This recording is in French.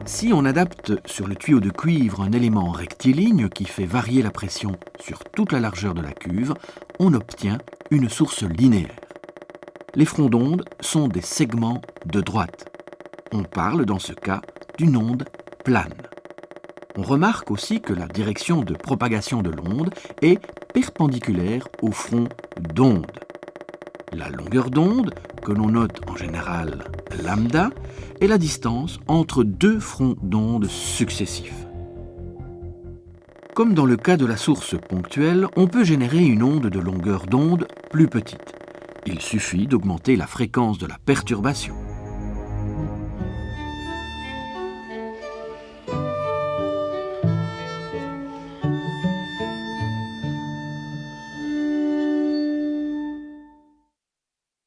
Si on adapte sur le tuyau de cuivre un élément rectiligne qui fait varier la pression sur toute la largeur de la cuve, on obtient une source linéaire. Les fronts d'onde sont des segments de droite. On parle dans ce cas d'une onde plane. On remarque aussi que la direction de propagation de l'onde est perpendiculaire au front d'onde. La longueur d'onde, que l'on note en général lambda, est la distance entre deux fronts d'onde successifs. Comme dans le cas de la source ponctuelle, on peut générer une onde de longueur d'onde plus petite. Il suffit d'augmenter la fréquence de la perturbation.